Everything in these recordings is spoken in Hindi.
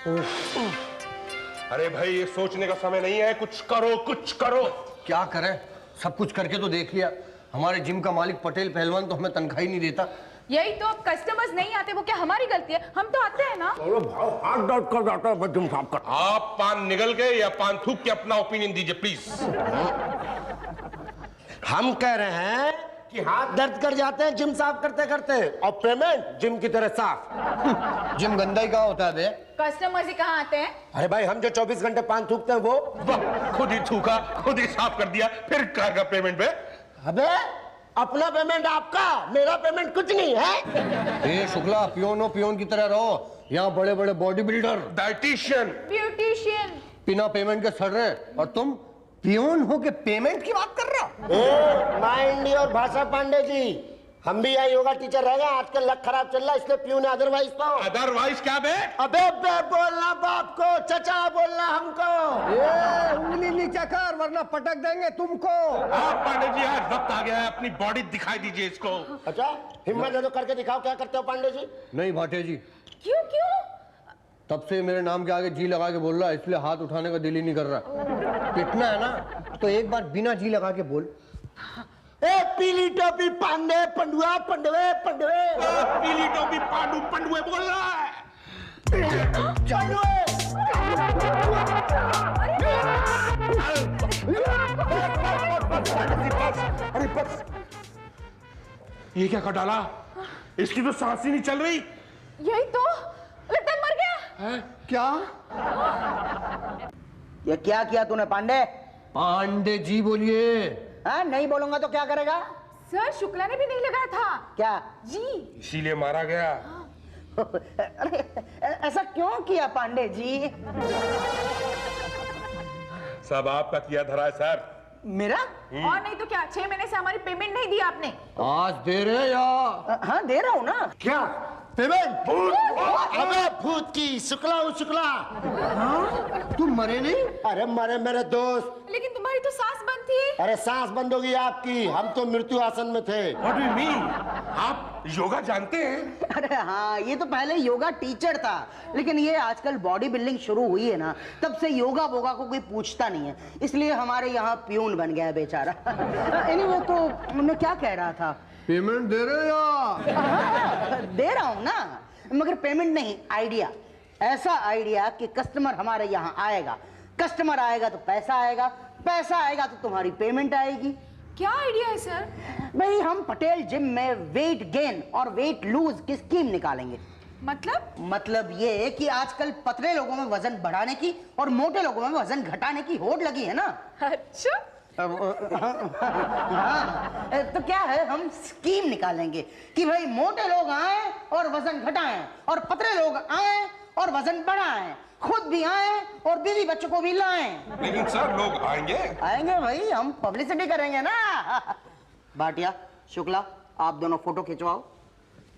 अरे भाई ये सोचने का समय नहीं है, कुछ करो कुछ करो। क्या करें, सब कुछ करके तो देख लिया। हमारे जिम का मालिक पटेल पहलवान तो हमें तनख्वाह ही नहीं देता। यही तो, अब कस्टमर्स नहीं आते वो क्या हमारी गलती है? हम तो आते हैं ना। अरे भाव हाथ दर्द कर जाता है, मैं जिम साफ कर। आप पान निगल गए या पान थूक के अपना ओपिनियन दीजिए प्लीज। हम कह रहे हैं कि हाथ दर्द कर जाते हैं जिम साफ करते करते, और पेमेंट जिम की तरह साफ। जिम गंदा ही कहाँ होता है बे? कस्टमर्स ही कहाँ आते हैं? अरे भाई हम जो 24 घंटे पान थूकते हैं वो। वाह, खुद ही थूका खुद ही साफ कर दिया, फिर कहेगा पेमेंट पे। अबे अपना पेमेंट आपका, मेरा पेमेंट कुछ नहीं है। ए शुक्ला, पियोन हो पियोन की तरह रहो। यहाँ बड़े बड़े बॉडी बिल्डर, डाइटिशियन, ब्यूटिशियन बिना पेमेंट के सड़ रहे, और तुम पियोन हो के पेमेंट की बात कर रहा। माइंड योर भाषा पांडे जी, हम भी यहाँ योगा टीचर रहेगा। आजकल लक खराब चल रहा है इसलिए प्यून है, अदरवाइज तो। अदरवाइज क्या बे? अबे बे बोलना बाप को, चचा बोलना हमको। ए, उंगली नीचे कर वरना पटक देंगे तुमको। आप पांडे जी आज वक्त आ गया है, अपनी बॉडी दिखाई दीजिए इसको। अच्छा हिम्मत है तो करके दिखाओ, क्या करते हो पांडे जी? नहीं भाटे जी, क्यों क्यों? तब से मेरे नाम के आगे जी लगा के बोल रहा है, इसलिए हाथ उठाने का दिल ही नहीं कर रहा। पिटना है ना तो एक बार बिना जी लगा के बोल। ए पीली टोपी पांडे पंडुआ पंडवे पंडवे। पीली टोपी पांडू पंडुए बोल रहा है। अरे बस, ये क्या कर डाला? इसकी तो सांस ही नहीं चल रही। यही तो, लिटन मर गया। क्या? ये क्या किया तूने पांडे? पांडे जी बोलिए। हाँ नहीं बोलूंगा तो क्या करेगा? सर शुक्ला ने भी नहीं लगाया था। क्या जी? इसीलिए मारा गया। अरे ऐसा क्यों किया पांडे जी? सब आपका किया धरा है सर। मेरा? और नहीं तो क्या, 6 महीने से हमारी पेमेंट नहीं दी आपने। आज दे रहे या? हाँ दे रहा हूँ ना। क्या पेमेंट? अबे भूत की शुक्ला हूँ शुक्ला। तुम मरे नहीं? अरे मरे मेरे दोस्त। लेकिन तुम्हारी तो सांस बंद थी। अरे सांस बंद होगी आपकी, हम तो मृत्यु आसन में थे। What do you mean? आप योगा जानते हैं? अरे हाँ, ये तो पहले योगा टीचर था, लेकिन ये आजकल बॉडी बिल्डिंग शुरू हुई है ना, तब से योगा बोगा को कोई पूछता नहीं है, इसलिए हमारे यहाँ प्यून बन गया है बेचारा। Anyway, तो मैं क्या कह रहा था? पेमेंट दे रहे या? हाँ, दे रहा हूँ ना, मगर पेमेंट नहीं, आइडिया। ऐसा आइडिया कि कस्टमर हमारे यहाँ आएगा, कस्टमर आएगा तो पैसा आएगा, पैसा आएगा तो तुम्हारी पेमेंट आएगी। क्या आइडिया है सर? भाई हम पटेल जिम में वेट गेन और वेट लूज की स्कीम निकालेंगे। मतलब ये कि आजकल पतले लोगों में वजन बढ़ाने की और मोटे लोगों में वजन घटाने की होड़ लगी है ना। अच्छा। हाँ, तो क्या है, हम स्कीम निकालेंगे कि भाई मोटे लोग आए और वजन घटाएं, और पतले लोग आए और वजन बढ़ाएं, खुद भी आए और बीवी बच्चों को भी लाएं। लेकिन सर लोग आएंगे। आएंगे भाई, हम पब्लिसिटी करेंगे ना। भाटिया शुक्ला, आप दोनों फोटो खिंचवाओ।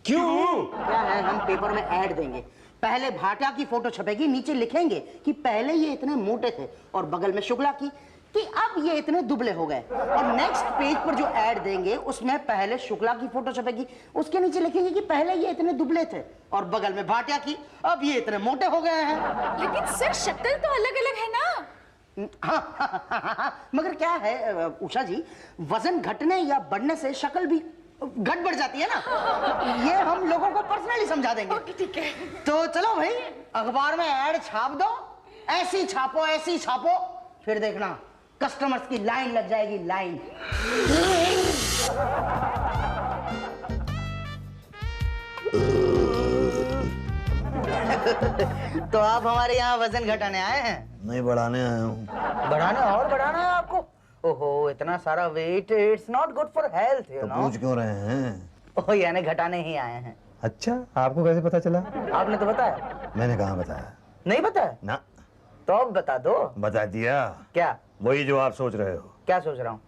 क्यों? क्या है, हम पेपर में ऐड देंगे। पहले भाटिया की फोटो छपेगी, नीचे लिखेंगे कि पहले ये इतने मोटे थे, और बगल में शुक्ला की कि अब ये इतने दुबले हो गए। और नेक्स्ट पेज पर जो ऐड देंगे उसमें पहले शुक्ला की फोटो छपेगी, उसके नीचे लिखेंगे कि पहले ये इतने दुबले थे, और बगल में भाटिया की, अब ये इतने मोटे हो गए हैं। लेकिन सर शक्ल तो अलग अलग है ना। हाँ, मगर क्या है उषा जी, वजन घटने या बढ़ने से शक्ल भी घट बढ़ जाती है ना। ये हम लोगों को पर्सनली समझा देंगे। ओके ठीक है। तो चलो भाई, अखबार में ऐड छाप दो, ऐसी छापो, फिर देखना कस्टमर्स की लाइन लग जाएगी, लाइन। तो आप हमारे यहाँ वजन घटाने आए हैं? नहीं, बढ़ाने आया हूँ। बढ़ाना है आपको? ओहो, इतना सारा weight, it's not good for health, you know. पूछ क्यों रहे हैं? ओह, यानी घटाने ही आए हैं। अच्छा, आपको कैसे पता चला? आपने तो बताया। मैंने कहाँ बताया? नहीं बताया? ना। तो अब बता दो। बता दिया। क्या? वही जो आप सोच रहे हो। क्या सोच रहा हूँ?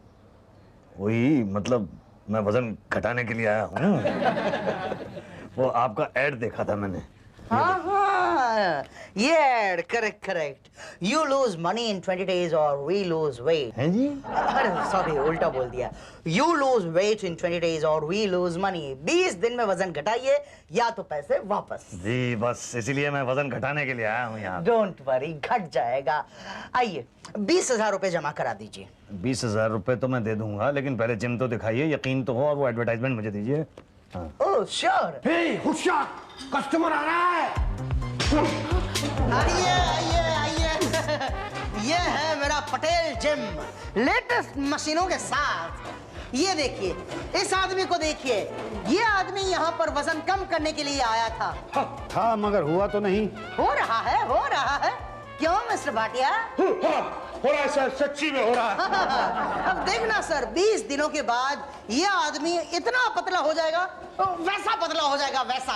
वही, मतलब मैं वजन घटाने के लिए आया हूँ। वो आपका ऐड देखा था मैंने। हाँ, ये ad correct correct. You lose money in 20 days और वी लूज वेट। हैं जी? अरे सॉरी, उल्टा बोल दिया। You lose weight in 20 days और वी लूज मनी। 20 दिन में वजन घटाइए या तो पैसे वापस। जी बस इसीलिए मैं वजन घटाने के लिए आया हूँ यहाँ। डोंट वरी, घट जाएगा। आइए 20,000 रुपए जमा करा दीजिए। 20,000 रुपए तो मैं दे दूंगा, लेकिन पहले जिम तो दिखाइए, यकीन तो हो, और वो एडवर्टाइजमेंट मुझे दीजिए। हाँ। Oh sure. हे होशियार, कस्टमर आ रहा है। आइए आइए आइए। ये है मेरा पटेल जिम, लेटेस्ट मशीनों के साथ। ये देखिए, इस आदमी को देखिए। ये आदमी यहाँ पर वजन कम करने के लिए आया था मगर हुआ तो नहीं। हो रहा है, हो रहा है। क्यों मिस्टर भाटिया? हो रहा है सर, सच्ची में हो रहा है। अब देखना सर, 20 दिनों के बाद ये आदमी इतना पतला हो जाएगा, वैसा पतला हो जाएगा, वैसा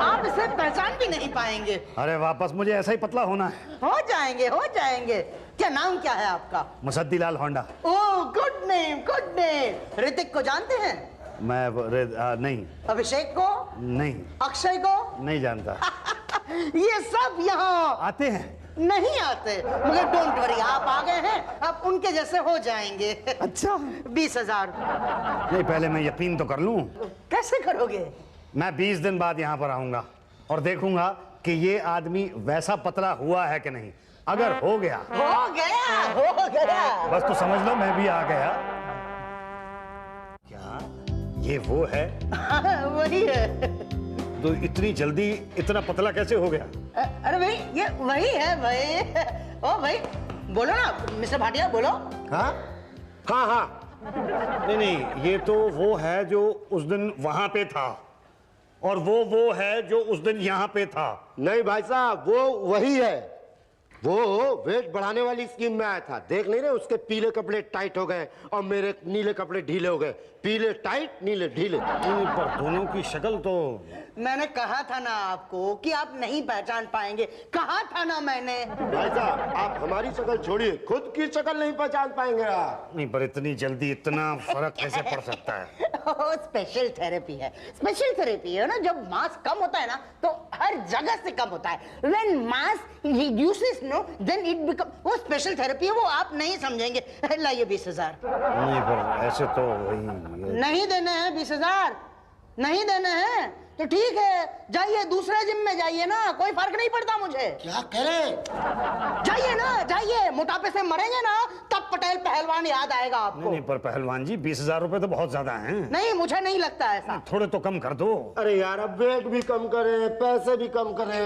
आप इसे पहचान भी नहीं पाएंगे। अरे वापस मुझे ऐसा ही पतला होना है। हो जाएंगे, हो जाएंगे। क्या नाम क्या है आपका? Musaddilal Honda. Oh good name, good name. Hrithik को जानते हैं? मैं नहीं। अभिषेक को? नहीं। अक्षय को? नहीं जानता। ये सब यहाँ आते हैं? नहीं आते, मगर डोंट वरी, आप आ गए हैं, आप उनके जैसे हो जाएंगे। अच्छा। 20,000। नहीं, पहले मैं यकीन तो कर लूं। कैसे करोगे? मैं 20 दिन बाद यहाँ पर आऊंगा और देखूंगा कि ये आदमी वैसा पतला हुआ है कि नहीं। अगर हो गया हो गया, हो गया। बस तो समझ लो मैं भी आ गया। क्या ये वो है? वही है। तो इतनी जल्दी इतना पतला कैसे हो गया? अरे भाई, ये वही है भाई। ओ भाई, बोलो ना मिस्टर भाटिया, बोलो। हाँ हाँ हाँ। नहीं, ये तो वो है जो उस दिन वहां पे था, और वो है जो उस दिन यहाँ पे था। नहीं भाई साहब, वो वही है। वो वेट बढ़ाने वाली स्कीम में आया था। देख नहीं रहे, उसके पीले कपड़े टाइट हो गए और मेरे नीले कपड़े ढीले हो गए। पीले टाइट, नीले ढीले। पर दोनों की शक्ल तो। मैंने कहा था ना आपको कि आप नहीं पहचान पाएंगे। कहा था ना मैंने। भाई साहब, आप हमारी शक्ल छोड़िए, खुद की शक्ल नहीं पहचान पाएंगे आप। नहीं, पर इतनी जल्दी इतना फर्क कैसे पड़ सकता है? स्पेशल थेरेपी है, स्पेशल थेरेपी है ना। जब मास कम होता है ना, तो हर जगह से कम होता है। When mass reduces, no, then it become, वो स्पेशल थेरेपी है, वो आप नहीं समझेंगे। लाइए 20,000। नहीं, पर ऐसे तो वही नहीं देने हैं 20,000, नहीं देने हैं तो ठीक है, जाइए दूसरे जिम में जाइए ना, कोई फर्क नहीं पड़ता मुझे। क्या कह रहे? जाइए ना, जाइए। मोटापे से मरेंगे ना, तब पटेल पहलवान याद आएगा आपको। नहीं, पर पहलवान जी 20,000 रुपए तो बहुत ज्यादा हैं। नहीं, मुझे नहीं लगता ऐसा। थोड़े तो कम कर दो। अरे यार, अब वेट भी कम करें, पैसे भी कम करें।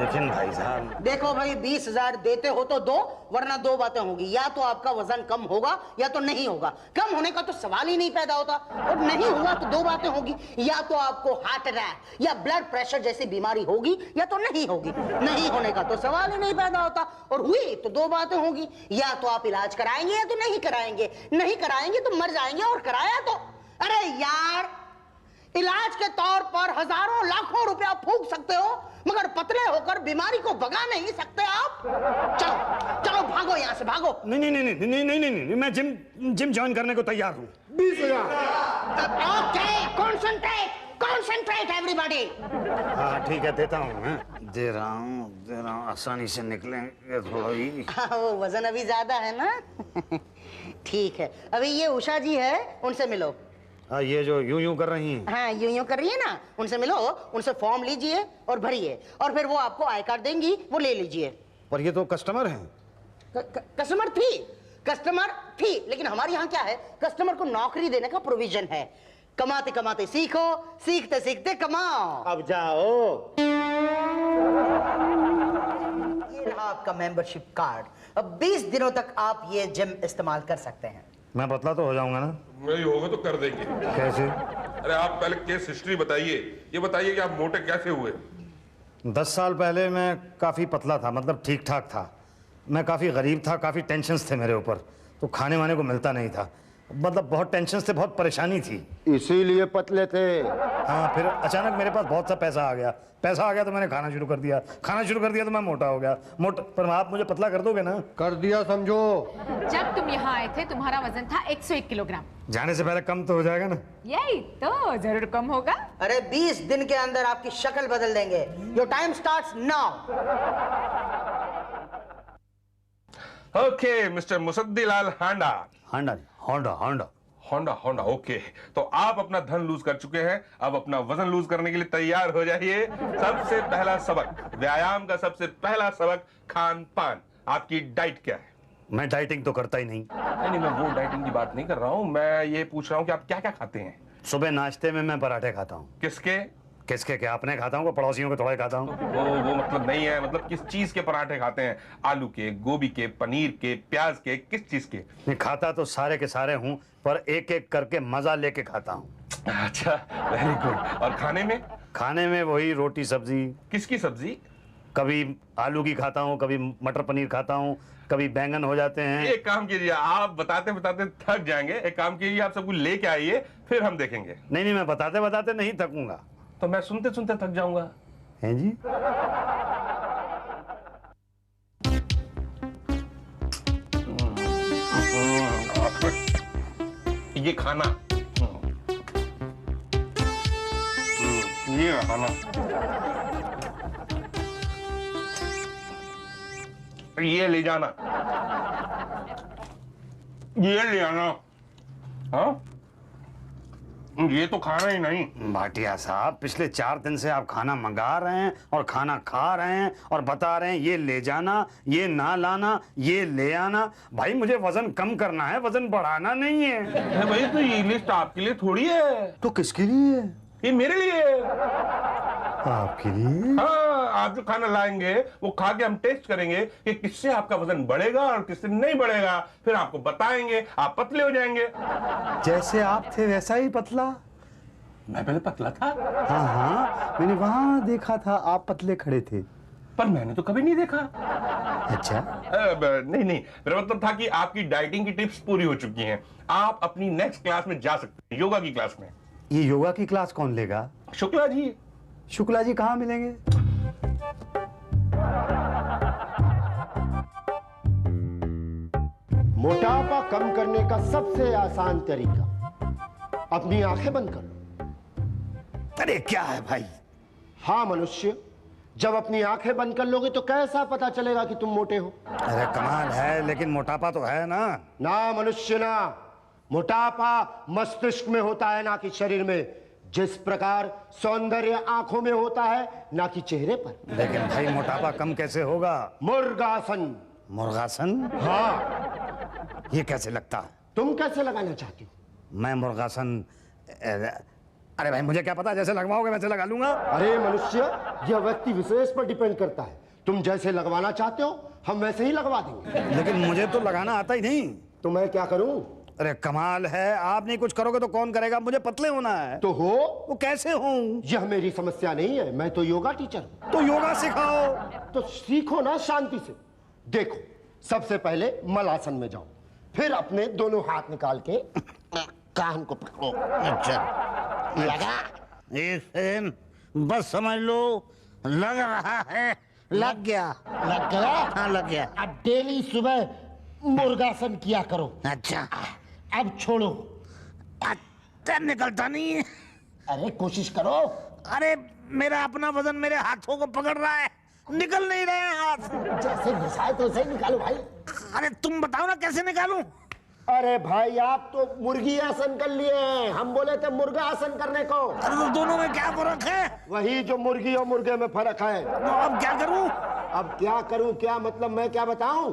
लेकिन भाई साहब, देखो भाई, 20,000 देते हो तो दो, वरना दो बातें होगी। या तो आपका वजन कम होगा या तो नहीं होगा। कम होने का तो सवाल ही नहीं पैदा होता, और नहीं हुआ तो दो बातें होगी। या तो आपको हार्ट अटैक या ब्लड प्रेशर जैसी बीमारी होगी, या तो नहीं होगी। नहीं होने का तो सवाल ही नहीं पैदा होता, और हुई तो दो बातें होगी। या तो आप इलाज कराएंगे या तो नहीं कराएंगे। नहीं कराएंगे तो मर जाएंगे, और कराया तो, अरे यार, इलाज के तौर पर हजारों लाखों रुपया फूंक सकते हो, मगर पतले होकर बीमारी को भगा नहीं सकते आप। चलो चलो, भागो यहाँ से, भागो। नहीं नहीं नहीं नहीं नहीं नहीं नहीं, मैं जिम ज्वाइन करने को तैयार हूँ। 20,000। Okay, concentrate concentrate everybody. हाँ ठीक है, देता हूँ मैं। दे रहा हूँ, आसानी से निकलेंगे थोड़ा ही। वो वजन अभी ज्यादा है ना। ठीक है, अभी ये उषा जी है, उनसे मिलो। ये जो यूं यूं कर रही हैं। हाँ, यूं कर रही है ना, उनसे मिलो, उनसे फॉर्म लीजिए और भरिए, और फिर वो आपको आई कार्ड देंगी, वो ले लीजिए। पर ये तो कस्टमर हैं। कस्टमर थी, लेकिन हमारे यहाँ क्या है, कस्टमर को नौकरी देने का प्रोविजन है। कमाते कमाते सीखो, सीखते सीखते कमाओ। अब जाओ। ये रहा आपका मेंबरशिप कार्ड। अब 20 दिनों तक आप ये जिम इस्तेमाल कर सकते हैं। मैं पतला तो हो जाऊंगा ना? नहीं होगा तो कर देंगे। कैसे? अरे आप पहले केस हिस्ट्री बताइए। ये बताइए कि आप मोटे कैसे हुए? 10 साल पहले मैं काफ़ी पतला था, मतलब ठीक ठाक था। मैं काफ़ी गरीब था, काफ़ी टेंशन्स थे मेरे ऊपर, तो खाने वाने को मिलता नहीं था। मतलब बहुत टेंशन से, बहुत परेशानी थी। इसीलिए पतले थे। हाँ, फिर अचानक मेरे पास बहुत सा पैसा आ गया तो मैंने खाना शुरू कर दिया तो मैं मोटा हो गया। पर आप मुझे पतला कर दोगे ना? कर दिया समझो। जब तुम यहाँ आए थे तुम्हारा वजन था 101 किलोग्राम। जाने से पहले कम तो हो जाएगा ना? यही तो, जरूर कम होगा। अरे 20 दिन के अंदर आपकी शक्ल बदल देंगे। Your time starts now. Okay mister Musaddilal Handa. Honda okay. तो आप अपना धन लूज कर चुके हैं, अब अपना वजन लूज करने के लिए तैयार हो जाइए। सबसे पहला सबक, व्यायाम का सबसे पहला सबक, खान पान। आपकी डाइट क्या है? मैं डाइटिंग तो करता ही नहीं। नहीं, मैं वो डाइटिंग की बात नहीं कर रहा हूं, मैं ये पूछ रहा हूं कि आप क्या क्या खाते हैं? सुबह नाश्ते में मैं पराठे खाता हूँ। किसके क्या? अपने खाता हूँ, पड़ोसियों के थोड़े खाता हूँ। वो मतलब नहीं है, मतलब किस चीज के पराठे खाते हैं? आलू के, गोभी के, पनीर के, प्याज के, किस चीज के? नहीं, खाता तो सारे के सारे हूँ, पर एक एक करके मजा लेके खाता हूँ। अच्छा, वेरी गुड। और खाने में वही रोटी सब्जी। किसकी सब्जी? कभी आलू की खाता हूँ, कभी मटर पनीर खाता हूँ, कभी बैंगन हो जाते हैं। एक काम कीजिए, आप बताते बताते थक जाएंगे। एक काम कीजिए, आप सब कुछ लेके आइए, फिर हम देखेंगे। नहीं, मैं बताते बताते नहीं थकूंगा। तो मैं सुनते सुनते थक जाऊंगा। हैं जी? ये खाना, ये खाना, ये ले जाना, ये ले आना। हाँ, ये तो खाना ही नहीं। भाटिया साहब, पिछले 4 दिन से आप खाना मंगा रहे हैं और खाना खा रहे हैं और बता रहे हैं ये ले जाना, ये ना लाना, ये ले आना। भाई मुझे वजन कम करना है, वजन बढ़ाना नहीं है। भाई तो ये लिस्ट आपके लिए थोड़ी है। तो किसके लिए? ये मेरे लिए है। आपके लिए? हाँ, आप जो खाना लाएंगे वो खा के हम टेस्ट करेंगे कि किससे आपका वजन बढ़ेगा और किससे नहीं बढ़ेगा। फिर आपको बताएंगे, आप पतले हो जाएंगे। जैसे आप थे वैसा ही पतला। मैं पहले पतला था। हाँ, मैंने वहां देखा था, आप पतले खड़े थे। पर मैंने तो कभी नहीं देखा। अच्छा। नहीं, मेरा मतलब था कि आपकी डाइटिंग की टिप्स पूरी हो चुकी हैं। आप अपनी नेक्स्ट क्लास में जा सकते हैं, योगा की क्लास में। ये योगा की क्लास कौन लेगा? शुक्ला जी। शुक्ला जी कहाँ मिलेंगे? मोटापा कम करने का सबसे आसान तरीका, अपनी आंखें बंद कर लो। अरे क्या है भाई? हाँ मनुष्य, जब अपनी आंखें बंद कर लोगे तो कैसा पता चलेगा कि तुम मोटे हो? अरे कमाल है, लेकिन मोटापा तो है ना। ना मनुष्य ना, मोटापा मस्तिष्क में होता है, ना कि शरीर में। जिस प्रकार सौंदर्य आंखों में होता है, ना कि चेहरे पर। लेकिन भाई मोटापा कम कैसे होगा? मुर्गासन। मुर्गासन? हाँ। ये कैसे लगता है? तुम कैसे लगाना चाहती हो? मैं मुर्गासन, अरे भाई मुझे क्या पता, जैसे लगवाओगे वैसे लगा लूंगा। अरे मनुष्य, यह व्यक्ति विशेष पर डिपेंड करता है। तुम जैसे लगवाना चाहते हो हम वैसे ही लगवा देंगे। लेकिन मुझे तो लगाना आता ही नहीं। तो मैं क्या करूं? अरे कमाल है, आप नहीं कुछ करोगे तो कौन करेगा? मुझे पतले होना है। तो हो। वो कैसे हूँ? यह मेरी समस्या नहीं है, मैं तो योगा टीचर हूं। तो योगा सिखाओ। तो सीखो ना शांति से। देखो, सबसे पहले मलासन में जाओ, फिर अपने दोनों हाथ निकाल के कान को पकड़ो। अच्छा, लगा? एक सेकंड, बस समझ लो, लग रहा है। लग गया। लग गया? हाँ, लग गया। अब डेली सुबह मुर्गासन किया करो। अच्छा, अब छोड़ो। अच्छा, निकलता नहीं है। अरे कोशिश करो। अरे मेरा अपना वजन मेरे हाथों को पकड़ रहा है, निकल नहीं रहे हैं हाथ। जैसे घुसाए तो वैसे ही निकालो भाई। अरे तुम बताओ ना कैसे निकालूं? अरे भाई, आप तो मुर्गी आसन कर लिए हैं, हम बोले थे मुर्गा आसन करने को। अरे तो दोनों में क्या फर्क है? वही जो मुर्गी और मुर्गे में फर्क है। तो अब क्या करूं? अब क्या करूं? क्या मतलब, मैं क्या बताऊं?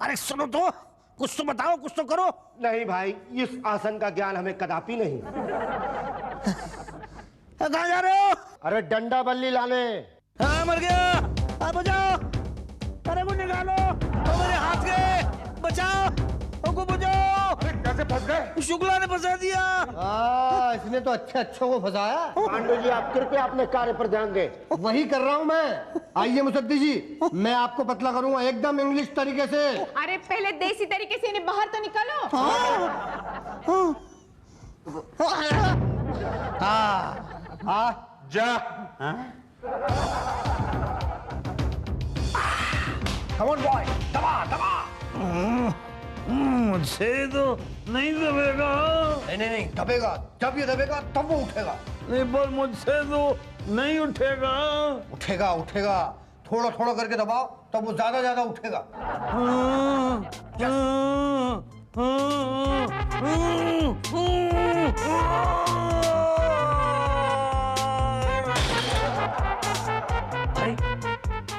अरे सुनो तो, कुछ तो बताओ, कुछ तो करो। नहीं भाई, इस आसन का ज्ञान हमें कदापि नहीं। कहाँ जा रहे हो? अरे डंडा बल्ली लाने। हाँ, मर गया। अब बचाओ, अरे वो निकालो, मेरे हाथ के बचाओ, बुझाओ। अरे से फंस गए। शुक्ला ने फंसा दिया। इसने तो अच्छे अच्छों को फंसाया। पांडु जी आप कृपया अपने कार्य पर ध्यान दें। वही कर रहा हूँ मैं। आइए मुसद्दी जी, मैं आपको पतला करूंगा एकदम इंग्लिश तरीके से। अरे पहले देसी तरीके से इन्हें बाहर तो निकालो। जा। Come on boy, दबा दबा। मुझसे तो नहीं दबेगा। नहीं दबेगा। जब ये दबेगा तब वो उठेगा। नहीं पर मुझसे तो नहीं उठेगा। उठेगा उठेगा, थोड़ा थोड़ा करके दबाओ तब वो ज्यादा ज्यादा उठेगा। अरे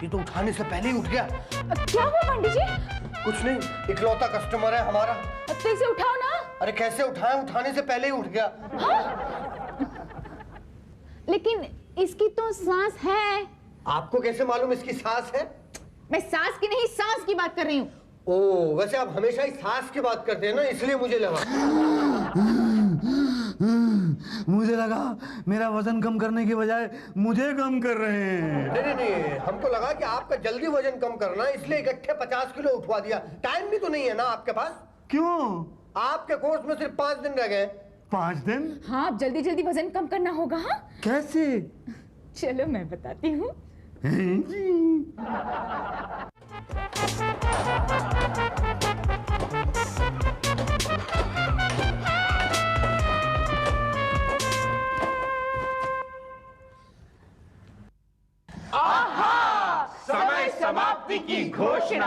ये तो उठाने से पहले ही उठ गया। क्या हुआ पंडित जी? कुछ नहीं, इकलौता कस्टमर है हमारा। तो इसे उठाओ ना। अरे कैसे उठाएं, उठाने से पहले ही उठ गया। लेकिन इसकी तो सांस है। आपको कैसे मालूम इसकी सांस है? मैं सांस की नहीं, सांस की बात कर रही हूँ। ओ, वैसे आप हमेशा ही सांस की बात करते हैं ना, इसलिए मुझे लगा। मुझे लगा मेरा वजन कम करने के बजाय मुझे कम कर रहे हैं। नहीं, हमको लगा कि आपका जल्दी वजन कम करना है, इसलिए इकट्ठे 50 किलो उठवा दिया। टाइम भी तो नहीं है ना आपके पास। क्यों? आपके कोर्स में सिर्फ 5 दिन रह गए। 5 दिन? हाँ, अब जल्दी जल्दी वजन कम करना होगा। हाँ? कैसे? चलो मैं बताती हूँ। समय समाप्ति की घोषणा।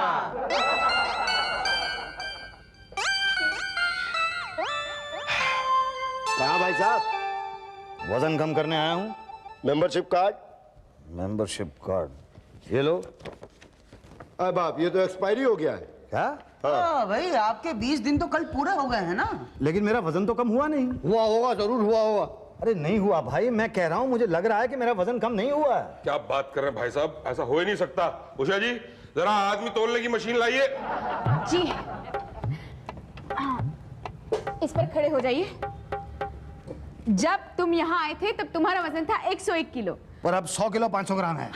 कहा भाई साहब? वजन कम करने आया हूँ। Membership card. मेंबरशिप कार्ड ये लो। अरे बाप, ये तो एक्सपायरी हो गया है। क्या? हाँ भाई, आपके 20 दिन तो कल पूरे हो गए हैं ना। लेकिन मेरा वजन तो कम हुआ नहीं। हुआ होगा, जरूर हुआ होगा। अरे नहीं हुआ भाई, मैं कह रहा हूँ मुझे लग रहा है कि मेरा वजन कम नहीं हुआ है। क्या बात कर रहे हैं भाई साहब, ऐसा हो ही नहीं सकता। उषा जी जरा आदमी तोलने की मशीन लाइए। जी, इस पर खड़े हो जाइए। जब तुम यहाँ आए थे तब तुम्हारा वजन था 101 किलो। पर अब 100 किलो 500 ग्राम है।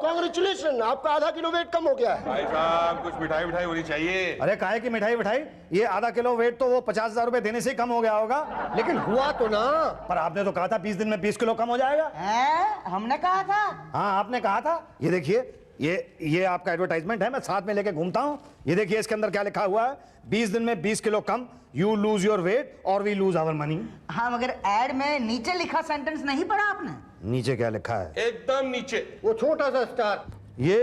कांग्रेचुलेशन, आपका आधा किलो वेट कम हो गया है। भाई साहब कुछ मिठाई मिठाई होनी चाहिए। अरे काहे की मिठाई मिठाई, ये आधा किलो वेट तो वो 50,000 रुपए देने से ही कम हो गया होगा। लेकिन हुआ तो ना। पर आपने तो कहा था 20 दिन में 20 किलो कम हो जाएगा। हैं? हमने कहा था। हाँ आपने कहा था। ये देखिए, ये आपका एडवर्टाइजमेंट है, मैं साथ में लेके घूमता हूँ। ये देखिए इसके अंदर क्या लिखा हुआ है, 20 दिन में 20 kilo come, you lose your weight और वी लूज आवर मनी। हाँ, मगर एड में नीचे लिखा सेंटेंस नहीं पढ़ा आपने? नीचे क्या लिखा है? एकदम नीचे वो छोटा सा स्टार। ये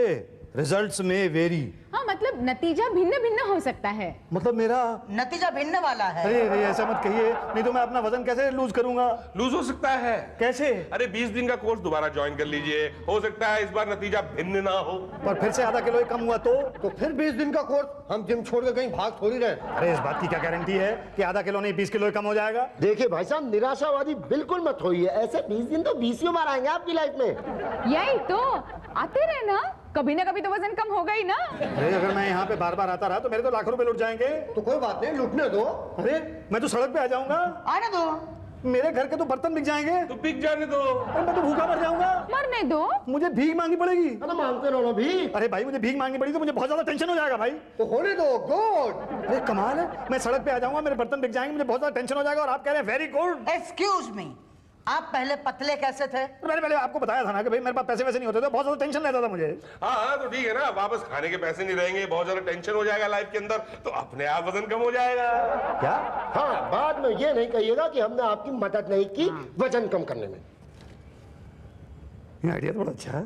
रिजल्ट्स में वेरी। हाँ, मतलब नतीजा भिन्न भिन्न हो सकता है। मतलब मेरा नतीजा भिन्न वाला है। अरे ऐसा मत कहिए, नहीं तो मैं अपना वजन कैसे लूज करूंगा? लूज हो सकता है। कैसे? अरे 20 दिन का कोर्स दोबारा ज्वाइन कर लीजिए, हो सकता है इस बार नतीजा भिन्न ना हो। पर फिर से आधा किलो ही कम हुआ तो फिर 20 दिन का कोर्स, हम जिम छोड़ के कहीं भाग थोड़ी रहे। अरे इस बात की क्या गारंटी है कि आधा किलो नहीं 20 किलो ही कम हो जाएगा? देखिए भाई साहब, निराशावादी बिल्कुल मत होइए। ऐसे 20 दिन तो 20 बार आएंगे आपकी लाइफ में। यही तो, आते रहे ना, कभी ना कभी तो वजन कम होगा ही ना। अरे अगर मैं यहाँ पे बार बार आता रहा तो मेरे तो लाखों रुपए लुट जाएंगे। तो कोई बात नहीं, लुटने दो। अरे मैं तो सड़क पे आ जाऊंगा, आने दो। मेरे घर के तो बर्तन बिक जाएंगे। तो बिक जाने दो। अरे मैं तो भूखा मर जाऊंगा। मरने दो। मुझे भीख मांगनी पड़ेगी। अरे मांगते रहो ना भी। अरे भाई मुझे भीख मांगनी पड़ी तो मुझे बहुत ज्यादा टेंशन हो जाएगा भाई। तो होने दो, गुड। अरे कमाल है, मैं सड़क पे आ जाऊंगा, मेरे बर्तन बिक जाएंगे, मुझे बहुत ज्यादा टेंशन हो जाएगा और आप कह रहे हैं वेरी गुड। एक्सक्यूज मी, आप पहले पतले कैसे थे? मैंने पहले आपको बताया था ना कि भाई मेरे पास पैसे वैसे नहीं होते थे, बहुत ज्यादा टेंशन रहता था मुझे। हाँ तो ठीक है ना, वापस खाने के पैसे नहीं रहेंगे, बहुत ज्यादा टेंशन हो जाएगा लाइफ के अंदर, तो अपने आप वजन कम हो जाएगा। क्या? हाँ, बाद में ये नहीं कहिएगा कि हमने आपकी मदद नहीं की वजन कम करने में। ये आइडिया तो बड़ा अच्छा है।